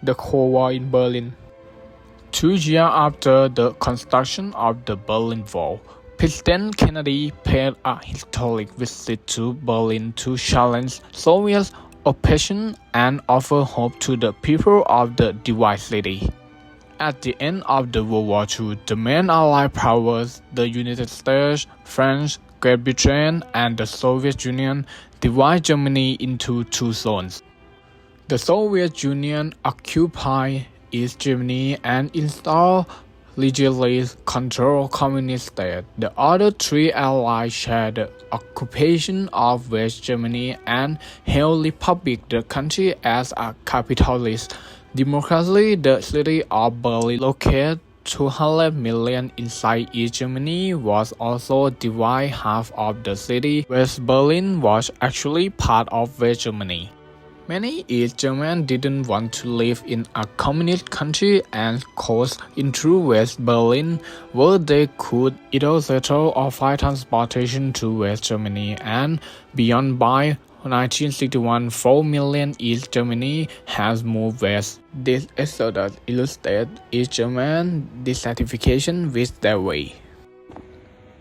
the Cold War in Berlin. 2 years after the construction of the Berlin Wall, President Kennedy paid a historic visit to Berlin to challenge Soviet occupation and offer hope to the people of the divided city. At the end of the World War II, the main Allied powers, the United States, France, Great Britain, and the Soviet Union, divided Germany into two zones. The Soviet Union occupied East Germany and installed legally controlled communist state. The other three allies shared the occupation of West Germany and held republic the country as a capitalist democracy. The city of Berlin, located 200 million inside East Germany, was also divided. Half of the city, West Berlin, was actually part of West Germany. Many East Germans didn't want to live in a communist country and crossed into West Berlin, where they could either settle or find transportation to West Germany and beyond. By 1961, 4 million East Germany has moved west. This exodus illustrates East German dissatisfaction with their way.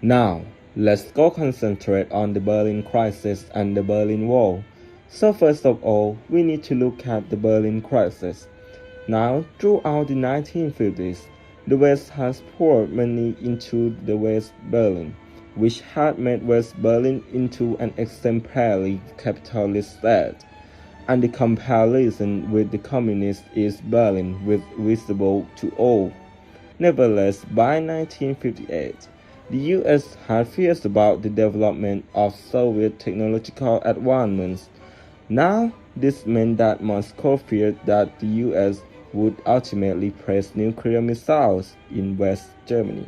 Now, let's go concentrate on the Berlin crisis and the Berlin Wall. So first of all, we need to look at the Berlin crisis. Now, throughout the 1950s, the West has poured money into the West Berlin, which had made West Berlin into an exemplary capitalist state, and the comparison with the communist East Berlin was visible to all. Nevertheless, by 1958, the U.S. had fears about the development of Soviet technological advancements. Now, this meant that Moscow feared that the U.S. would ultimately place nuclear missiles in West Germany,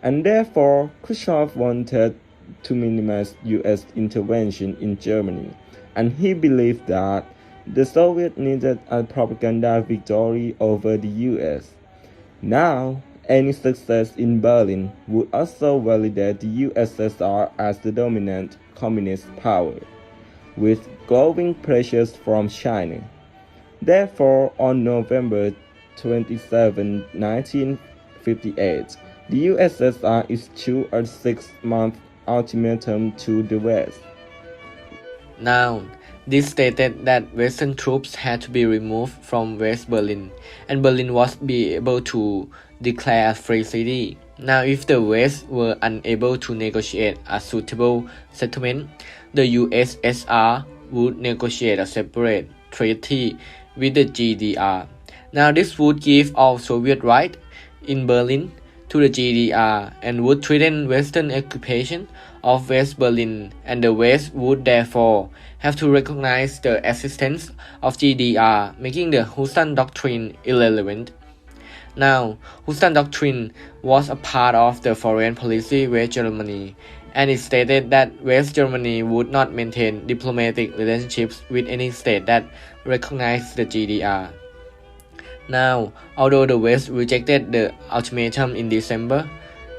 and therefore Khrushchev wanted to minimize U.S. intervention in Germany, and he believed that the Soviets needed a propaganda victory over the U.S. Now, any success in Berlin would also validate the USSR as the dominant communist power, with growing pressures from China. Therefore, on November 27, 1958, the USSR issued a 6-month ultimatum to the West. Now, this stated that Western troops had to be removed from West Berlin, and Berlin was be able to declare a free city. Now, if the West were unable to negotiate a suitable settlement, the USSR would negotiate a separate treaty with the GDR. Now, this would give all Soviet rights in Berlin to the GDR and would threaten Western occupation of West Berlin, and the West would therefore have to recognize the existence of GDR, making the Houston Doctrine irrelevant. Now, Houston Doctrine was a part of the foreign policy West Germany, and it stated that West Germany would not maintain diplomatic relationships with any state that recognized the GDR. Now, although the West rejected the ultimatum in December,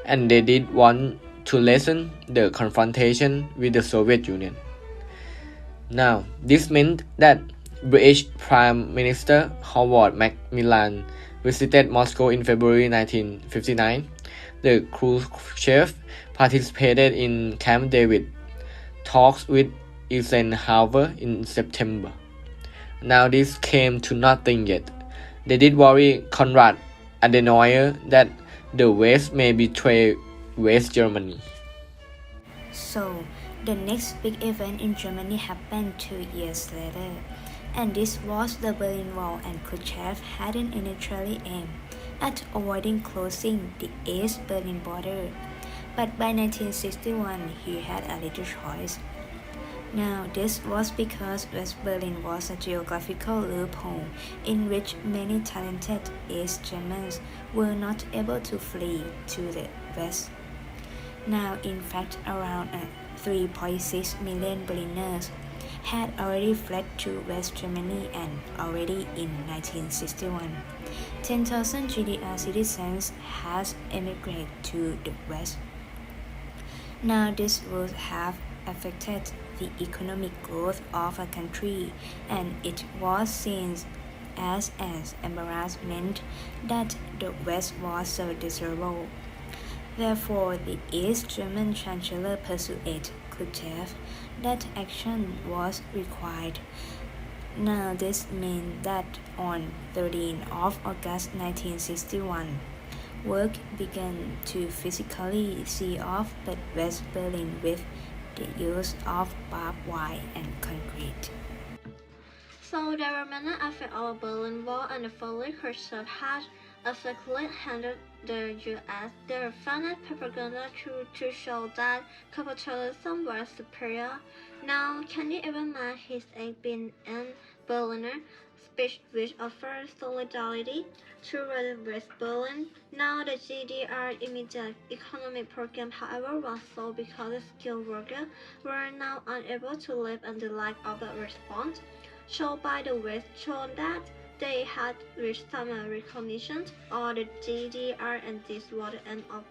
and they did want to lessen the confrontation with the Soviet Union. Now, this meant that British Prime Minister Howard Macmillan visited Moscow in February 1959. The Khrushchev participated in Camp David talks with Eisenhower in September. Now, this came to nothing yet. They did worry Konrad Adenauer that the West may betray West Germany. So, the next big event in Germany happened 2 years later, and this was the Berlin Wall, and Khrushchev hadn't initially aimed at avoiding closing the East Berlin border, but by 1961 he had a little choice. Now, this was because West Berlin was a geographical loophole in which many talented East Germans were not able to flee to the West. Now, in fact, around 3.6 million Berliners had already fled to West Germany, and already in 1961, 10,000 GDR citizens had emigrated to the West. Now, this would have affected the economic growth of a country, and it was seen as embarrassment that the West was so desirable. Therefore, the East German Chancellor persuaded Khrushchev that action was required. Now this meant that on 13 of August 1961, work began to physically seal off West Berlin with the use of barbed wire and concrete. So there were many effects of the Berlin Wall, and the following Khrushchev had effectively handled the U.S. Their funded propaganda to show that capitalism was superior. Now, can you even imagine his act being in Berliner speech which offered solidarity to West Berlin? Now, the GDR immediate economic program, however, was solved because the skilled workers were now unable to live, and the lack of a response shown by the West showed that they had reached some recognition of the GDR, and this was the end of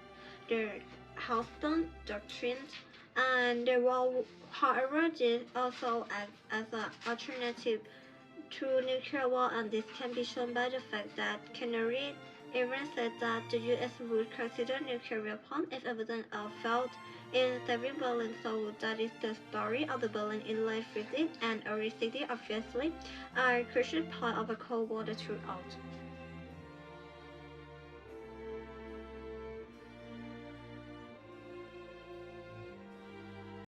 their Houston doctrine. And the wall, however, did also act as an alternative to nuclear war, and this can be shown by the fact that Kennedy even said that the U.S. would consider nuclear weapons if evidence failed in saving Berlin. So that is the story of the Berlin in late 50s and early 60s, obviously, a crucial part of the Cold War throughout.